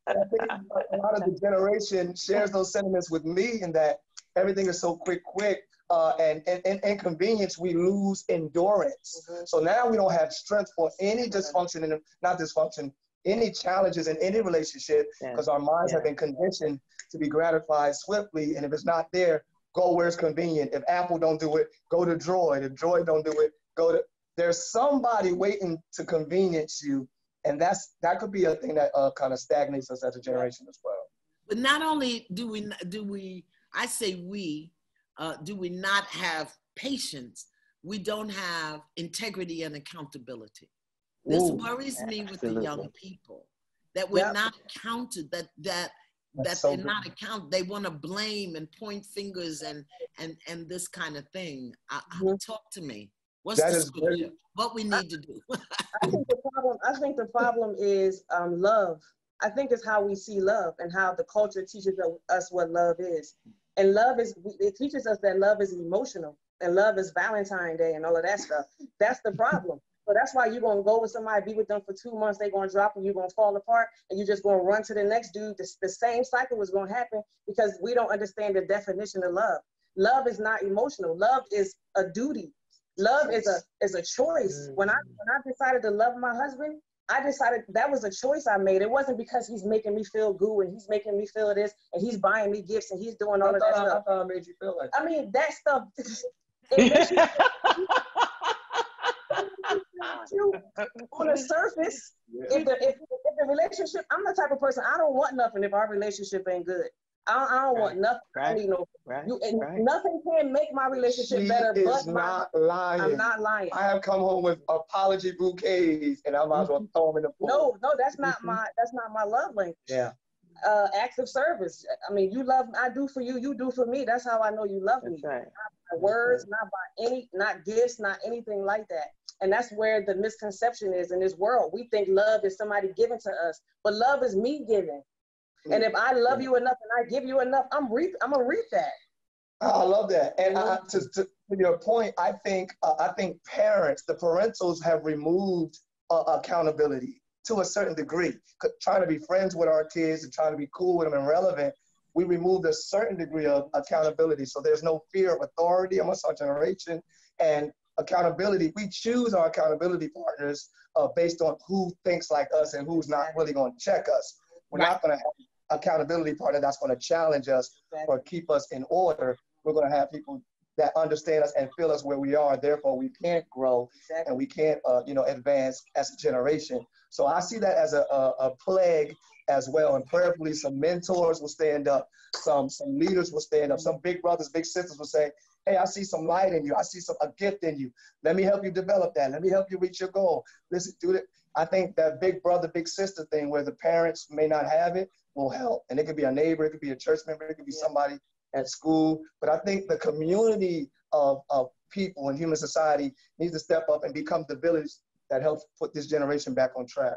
I think a lot of the generation shares those sentiments with me, in that everything is so quick, and inconvenience, we lose endurance. So now we don't have strength for any dysfunction, any challenges in any relationship, because our minds have been conditioned to be gratified swiftly. And if it's not there, go where it's convenient. If Apple don't do it, go to Droid. If Droid don't do it, there's somebody waiting to convenience you. And that could be a thing that kind of stagnates us as a generation as well. But not only do we not have patience, we don't have integrity and accountability. This worries me with the young people, that we're not accounted, that they're not accounted. They want to blame and point fingers and this kind of thing. Talk to me. What's the scripture? What we need to do? I think the problem is love. I think it's how we see love and how the culture teaches us what love is. And it teaches us that love is emotional, and love is Valentine's Day and all of that stuff. That's the problem. So that's why you're going to go with somebody, be with them for 2 months, they're going to drop and you're going to fall apart, and you're just going to run to the next dude. The same cycle is going to happen because we don't understand the definition of love. Love is not emotional. Love is a duty. Love is a choice. When I decided to love my husband, I decided that was a choice I made. It wasn't because he's making me feel good and he's making me feel this and he's buying me gifts and he's doing all of that stuff. I thought it made you feel like that. I mean, that stuff, it makes you on the surface. If the relationship, I'm the type of person, I don't want nothing if our relationship ain't good. I don't want nothing. I need nothing can make my relationship better. But lying. I'm not lying. I have come home with apology bouquets, and I might as well throw them in the pool. No, that's not my love language. Yeah. Acts of service. I mean, you love me, I do for you, you do for me. That's how I know you love me. Right. Not by words, not by not gifts, not anything like that. And that's where the misconception is in this world. We think love is somebody giving to us, but love is me giving. And if I love you enough and I give you enough, I'm gonna reap that. I love that. And to your point, I think parents, the parentals, have removed accountability to a certain degree. Trying to be friends with our kids and trying to be cool with them and relevant, we removed a certain degree of accountability. So there's no fear of authority amongst our generation. And accountability. We choose our accountability partners based on who thinks like us and who's not really going to check us. We're not going to have accountability partner that's going to challenge us or keep us in order. We're going to have people that understand us and feel us where we are. Therefore, we can't grow and we can't, advance as a generation. So I see that as a plague as well. And prayerfully, some mentors will stand up, some leaders will stand up, some big brothers, big sisters will say, hey, I see some light in you. I see a gift in you. Let me help you develop that. Let me help you reach your goal. Listen, do it. I think that big brother, big sister thing where the parents may not have it will help. And it could be a neighbor, it could be a church member, it could be somebody at school. But I think the community of people in human society needs to step up and become the village that helps put this generation back on track.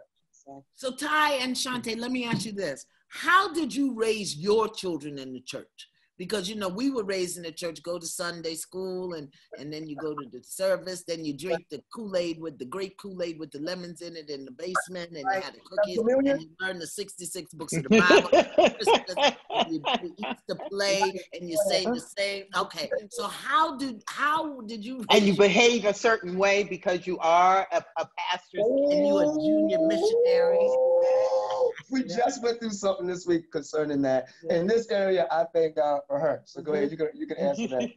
So Tye and Shante, let me ask you this. How did you raise your children in the church? Because, we were raised in the church, go to Sunday school, and then you go to the service, then you drink the Kool-Aid with the grape Kool-Aid with the lemons in it in the basement, and you had the cookies, and you learn the 66 books of the Bible. You eat the play, and you say the same. Okay, so how did you? And you behave a certain way because you are a pastor and you a junior missionary. We just went through something this week concerning that. In this area, I thank God for her. So go ahead, you can answer that.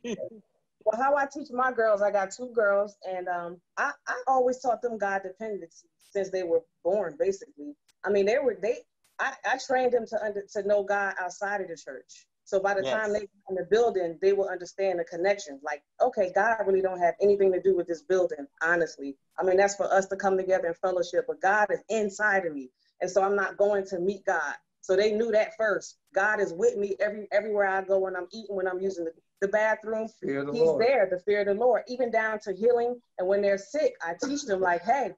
Well, how I teach my girls, I got 2 girls, and I always taught them God dependency since they were born, basically. I mean, I trained them to know God outside of the church. So by the time they get in the building, they will understand the connection. Like, okay, God really don't have anything to do with this building, honestly. I mean, that's for us to come together in fellowship, but God is inside of me. And so I'm not going to meet God. So they knew that first. God is with me everywhere I go, when I'm eating, when I'm using the bathroom. He's there, the fear of the Lord, even down to healing. And when they're sick, I teach them like, hey,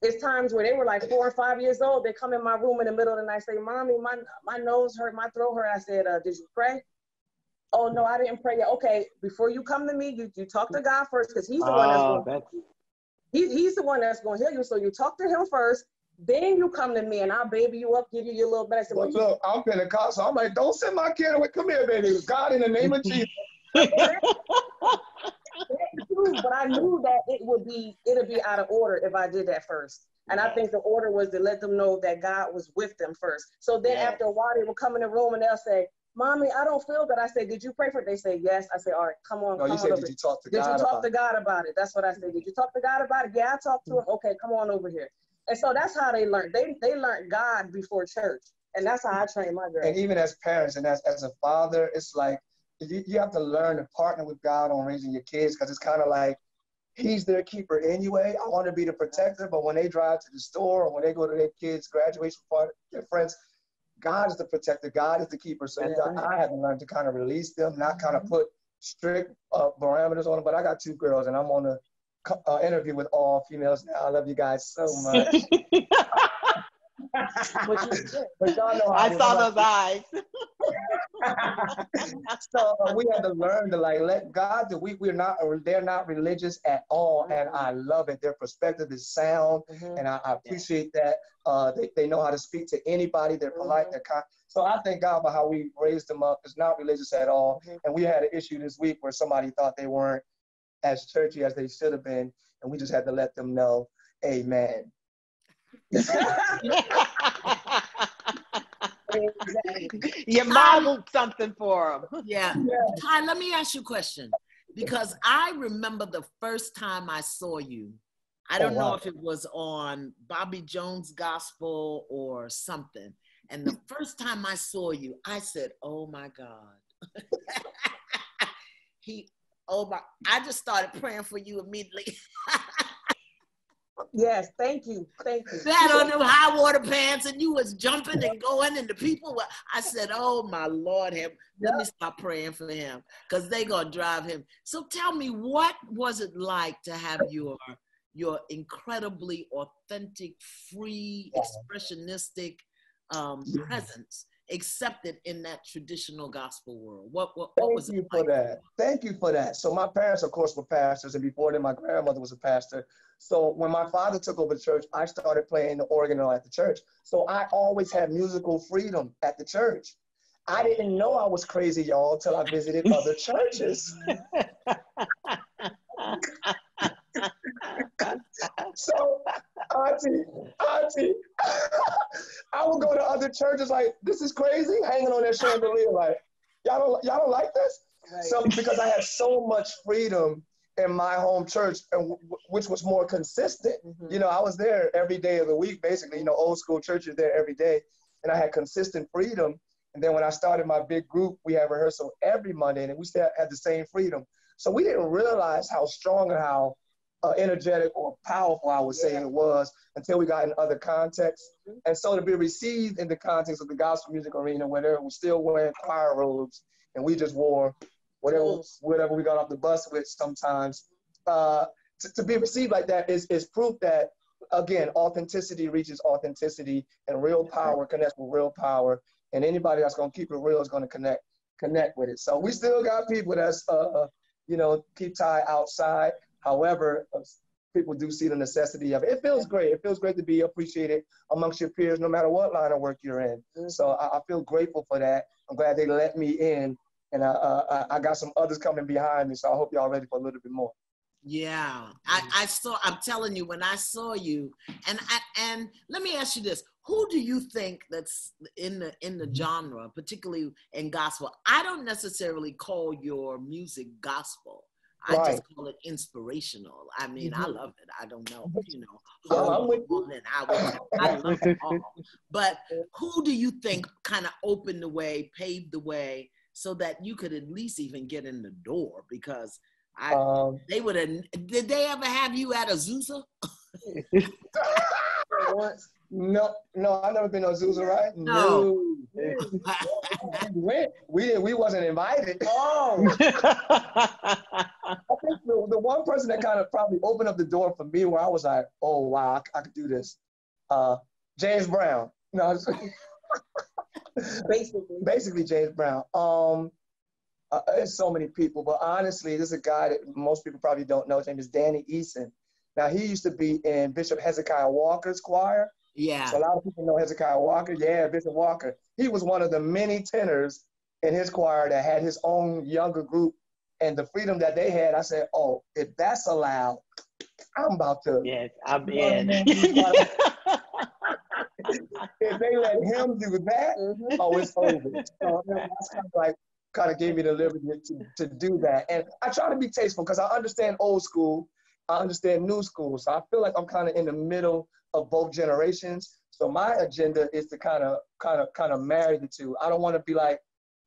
it's times where they were like 4 or 5 years old. They come in my room in the middle of the night, say, Mommy, my nose hurt, my throat hurt. I said, did you pray? Oh, no, I didn't pray yet. Okay, before you come to me, you talk to God first, because he's the one that's going he's the one that's going to heal you. So you talk to him first. Then you come to me and I'll baby you up, give you your little medicine. Well, look, I'm Pentecostal. I'm like, don't send my kid away. Come here, baby. God, in the name of Jesus. But I knew that it'll be out of order if I did that first. And I think the order was to let them know that God was with them first. So then after a while, they will come in the room and they'll say, Mommy, I don't feel good. I say, did you pray for it? They say, yes. I say, all right, come on. No, you said, did you talk to God about it? Did you talk to God about it? That's what I say. Did you talk to God about it? Yeah, I talked to him. Okay, come on over here. And so that's how they learned. They learned God before church. And that's how I train my girls. And even as parents and as a father, it's like, you have to learn to partner with God on raising your kids, because it's kind of like, he's their keeper anyway. I want to be the protector, but when they drive to the store or when they go to their kids' graduation party, their friends, God is the protector. God is the keeper. So I had to learn to kind of release them, not kind of put strict parameters on them. But I got 2 girls, and I'm on the interview with all females now. I love you guys so much. But y'all know I saw those eyes. So we had to learn to let God do. They're not religious at all, and I love it. Their perspective is sound, and I appreciate that. They know how to speak to anybody. They're polite. They're kind. So I thank God for how we raised them up. It's not religious at all. And we had an issue this week where somebody thought they weren't as churchy as they should have been, and we just had to let them know, amen. You modeled something for them. Yeah. Tye, let me ask you a question, because I remember the first time I saw you. I don't know if it was on Bobby Jones Gospel or something. And the first time I saw you, I said, oh my God. I just started praying for you immediately. Yes, thank you. That on them high water pants, and you was jumping and going, and the people were, I said, oh my Lord, let me stop praying for him, because they gonna drive him. So tell me, what was it like to have your incredibly authentic, free, expressionistic presence accepted in that traditional gospel world? What was it like? Thank you for that. So my parents, of course, were pastors, and before them, my grandmother was a pastor. So when my father took over the church, I started playing the organ at the church. So I always had musical freedom at the church. I didn't know I was crazy, y'all, till I visited other churches. Auntie. I would go to other churches like, this is crazy, hanging on that chandelier like, y'all don't like this? Right. So because I had so much freedom in my home church, and which was more consistent. You know, I was there every day of the week, basically. You know, old school churches there every day, and I had consistent freedom. And then when I started my big group, we had rehearsal every Monday, and we still had the same freedom. So we didn't realize how strong and how energetic or powerful, I would say, it was until we got in other contexts. And so to be received in the context of the gospel music arena, where they were still wearing choir robes, and we just wore whatever we got off the bus with sometimes, to be received like that is proof that, again, authenticity reaches authenticity, and real power connects with real power. And anybody that's going to keep it real is going to connect with it. So we still got people that's, you know, keep Tye outside. However, people do see the necessity of it. It feels great. It feels great to be appreciated amongst your peers, no matter what line of work you're in. So I feel grateful for that. I'm glad they let me in, and I got some others coming behind me. So I hope y'all ready for a little bit more. Yeah, I'm telling you, when I saw you, and let me ask you this: who do you think that's in the genre, particularly in gospel? I don't necessarily call your music gospel. I just call it inspirational. I mean, I love it. I don't know, you know, I love it all. But who do you think kind of opened the way, paved the way, so that you could at least even get in the door? Because they would have. Did they ever have you at Azusa? No, I've never been to Azusa, right? No. We wasn't invited. Oh. I think the one person that kind of probably opened up the door for me, where I was like, oh wow, I could do this. James Brown. No, basically James Brown. There's so many people, but honestly, this is a guy that most people probably don't know. His name is Danny Eason. Now, he used to be in Bishop Hezekiah Walker's choir. Yeah. So a lot of people know Hezekiah Walker. Yeah, Bishop Walker. He was one of the many tenors in his choir that had his own younger group. And the freedom that they had, I said, oh, if that's allowed, I'm about to. Yes, I'm in. If they let him do that, oh, it's over. So that's kind of gave me the liberty to do that. And I try to be tasteful because I understand old school, I understand new school. So I feel like I'm kind of in the middle of both generations. So my agenda is to kind of marry the two. I don't want to be like,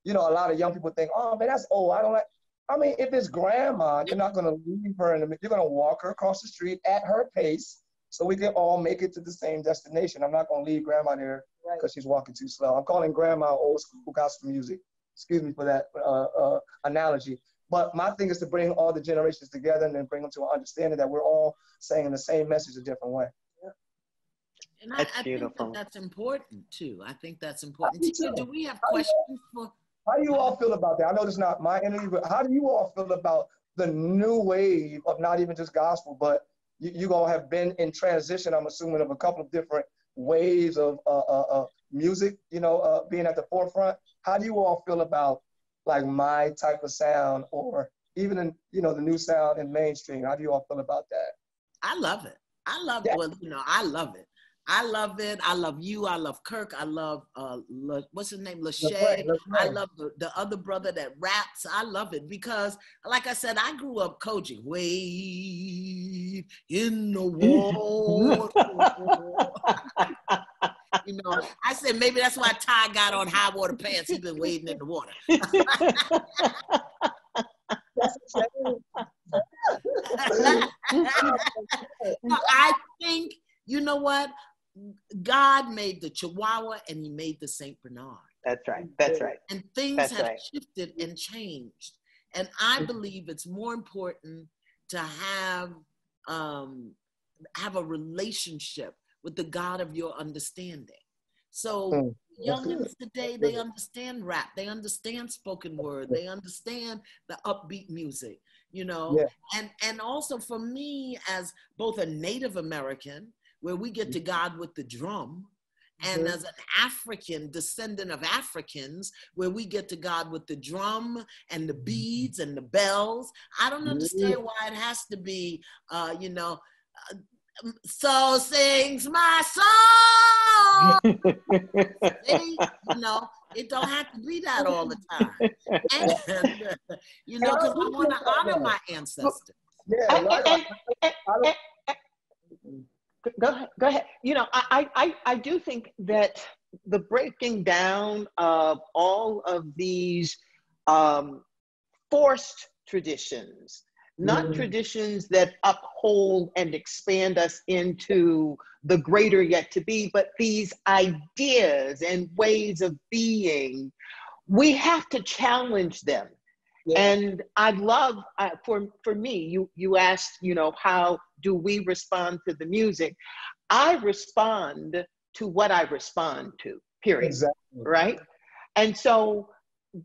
you know, a lot of young people think, oh man, that's old. I mean, if it's grandma, you're not going to leave her you're going to walk her across the street at her pace so we can all make it to the same destination. I'm not going to leave grandma there because she's walking too slow. I'm calling grandma old school gospel music. Excuse me for that analogy. But my thing is to bring all the generations together and then bring them to an understanding that we're all saying the same message a different way. Yeah. And I think that's important too. I think that's important. Do we have questions for? How do you all feel about that? I know this is not my interview, but how do you all feel about the new wave of not even just gospel, but you all have been in transition, I'm assuming, of a couple of different waves of music, you know, being at the forefront. How do you all feel about like my type of sound, or even in, you know, the new sound in mainstream? How do you all feel about that? I love it. I love it. Well, you know, I love it. I love it. I love you. I love Kirk. I love, what's his name? Lachey. I love the other brother that raps. I love it because, like I said, I grew up coaching. Wade in the water. You know, I said maybe that's why Tye got on high water pants. He's been wading in the water. No, I think, you know what? God made the Chihuahua and he made the Saint Bernard. That's right. That's right. And things have shifted and changed. And I believe it's more important to have a relationship with the God of your understanding. So youngins today, they understand rap, they understand spoken word, they understand the upbeat music, you know. And also for me, as both a Native American, where we get to God with the drum, and as an African, descendant of Africans, where we get to God with the drum and the beads and the bells. I don't understand why it has to be, you know, So sings my soul. See, it don't have to be that all the time. And, because I want to honor my ancestors. Yeah, right. Go ahead. I do think that the breaking down of all of these forced traditions, not traditions that uphold and expand us into the greater yet to be, but these ideas and ways of being, we have to challenge them. Yeah. And I love, for me, you asked, how do we respond to the music? I respond to what I respond to, period. Exactly. Right? And so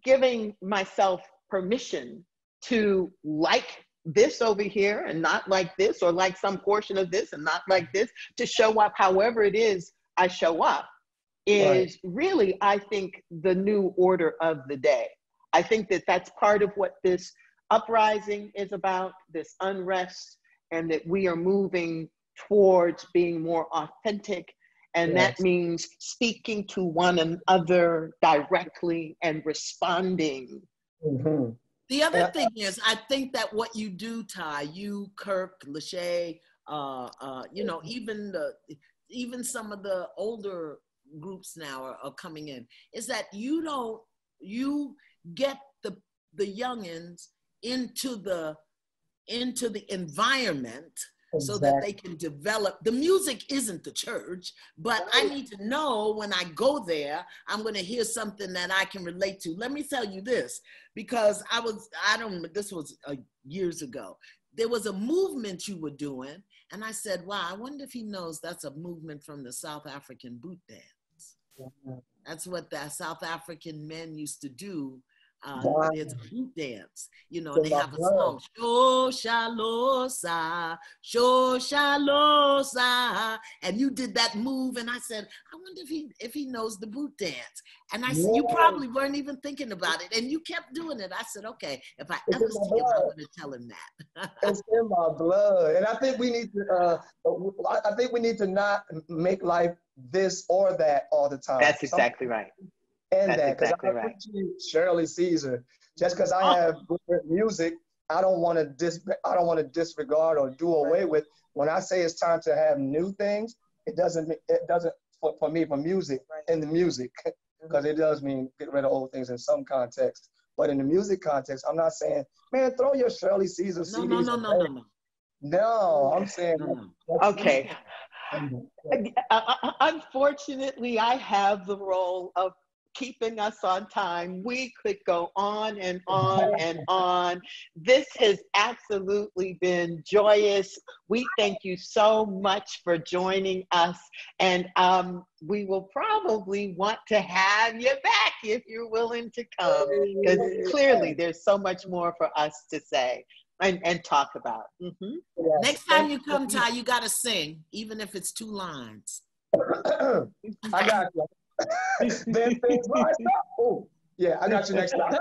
giving myself permission to like this over here and not like this, or like some portion of this and not like this, to show up however it is I show up, is really, I think, the new order of the day. I think that that's part of what this uprising is about, this unrest, and that we are moving towards being more authentic. And that means speaking to one another directly and responding. Mm-hmm. The other thing is, I think that what you do, Tye, you, Kirk, Lachey, even some of the older groups now are coming in, is that you get the youngins into the environment. Exactly. So that they can develop. The music isn't the church, but I need to know when I go there, I'm going to hear something that I can relate to. Let me tell you this, because this was years ago. There was a movement you were doing, and I said, wow, I wonder if he knows that's a movement from the South African boot dance. Mm-hmm. That's what the South African men used to do. There's a boot dance, and they have a song, Shoshalosa, Shoshalosa, and you did that move, and I said, I wonder if he knows the boot dance, and I said, you probably weren't even thinking about it, and you kept doing it. I said, okay, if I ever see him, I'm going to tell him that. It's in my blood, and I think we need to not make life this or that all the time. That's exactly right. And that, because I appreciate Shirley Caesar. Just because I have different music, I don't want to disregard or do away with. When I say it's time to have new things, it doesn't for me, for music, in the music, because it does mean get rid of old things in some context. But in the music context, I'm not saying, man, throw your Shirley Caesar CDs. No, I'm saying. Okay. Unfortunately, I have the role of keeping us on time. We could go on and on and on. This has absolutely been joyous. We thank you so much for joining us. And we will probably want to have you back if you're willing to come, because clearly there's so much more for us to say and talk about. Mm-hmm. Yes. Next time you come, Tye, you got to sing, even if it's 2 lines. I got you. Then things rise up. Oh, yeah, I got you next time.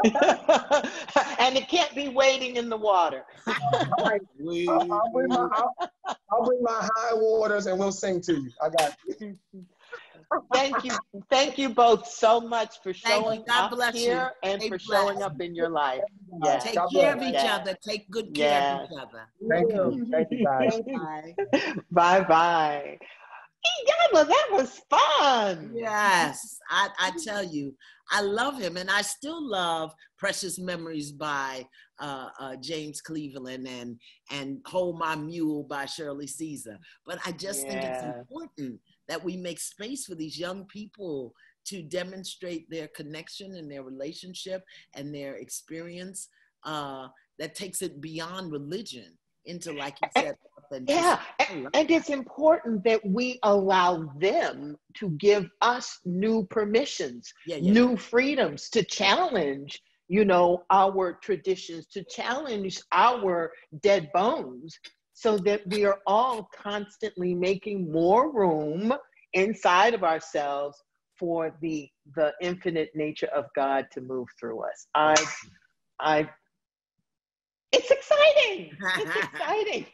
And it can't be wading in the water. I'll bring my high waters and we'll sing to you. I got you. Thank you both so much for showing up here and Stay for blessed. showing up in your life. Yeah. Take care of each other. Take good care of each other. Thank you. Thank you, guys. Bye-bye. Iyanla, that was fun. Yes, I tell you, I love him, and I still love Precious Memories by James Cleveland and Hold My Mule by Shirley Caesar. But I just think it's important that we make space for these young people to demonstrate their connection and their relationship and their experience that takes it beyond religion into, like you said, and it's important that we allow them to give us new permissions, new freedoms to challenge, our traditions, to challenge our dead bones, so that we are all constantly making more room inside of ourselves for the infinite nature of God to move through us. It's exciting. It's exciting.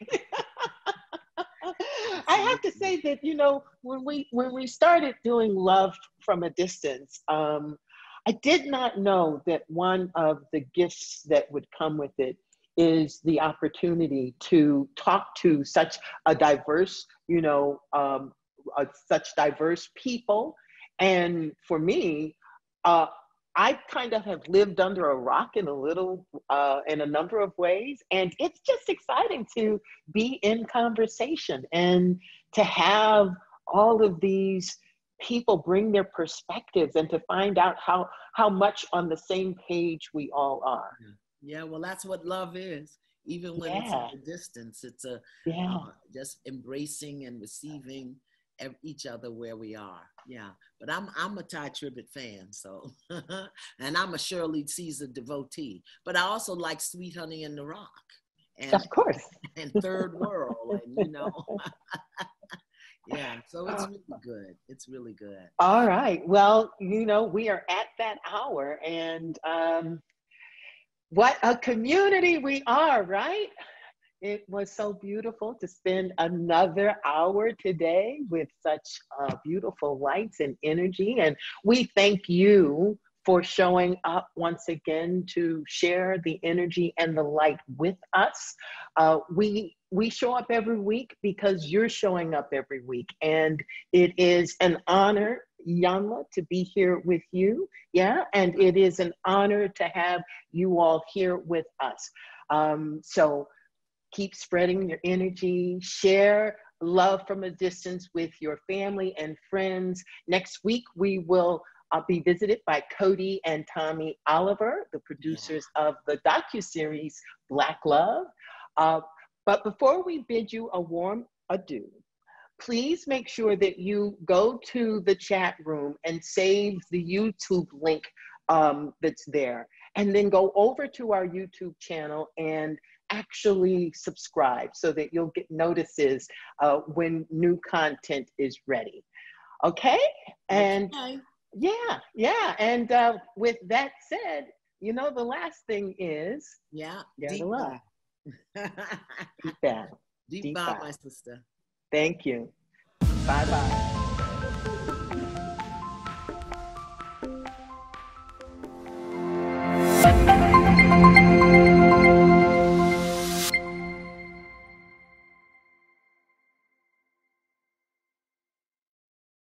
I have to say that, you know, when we started doing Love from a Distance, I did not know that one of the gifts that would come with it is the opportunity to talk to such a diverse, you know, such diverse people. And for me, I kind of have lived under a rock in a number of ways. And it's just exciting to be in conversation and to have all of these people bring their perspectives and to find out how much on the same page we all are. Yeah, well, that's what love is. Even when it's at a distance, it's just embracing and receiving each other where we are. Yeah, but I'm a Tye Tribbett fan, so and I'm a Shirley Caesar devotee. But I also like Sweet Honey in the Rock, and of course, and Third World, and you know. Yeah, so it's really good. It's really good. All right. Well, you know, we are at that hour, and what a community we are, right? It was so beautiful to spend another hour today with such beautiful lights and energy. And we thank you for showing up once again to share the energy and the light with us. We show up every week because you're showing up every week. And it is an honor, Iyanla, to be here with you. Yeah, and it is an honor to have you all here with us. So keep spreading your energy, share Love from a Distance with your family and friends. Next week, we will be visited by Cody and Tommy Oliver, the producers of the docuseries Black Love. But before we bid you a warm adieu, please make sure that you go to the chat room and save the YouTube link that's there. And then go over to our YouTube channel and actually subscribe so that you'll get notices when new content is ready. Okay? And yeah. And with that said, you know, the last thing is deep love. Deep bow. Deep bow, my sister. Thank you. Bye-bye.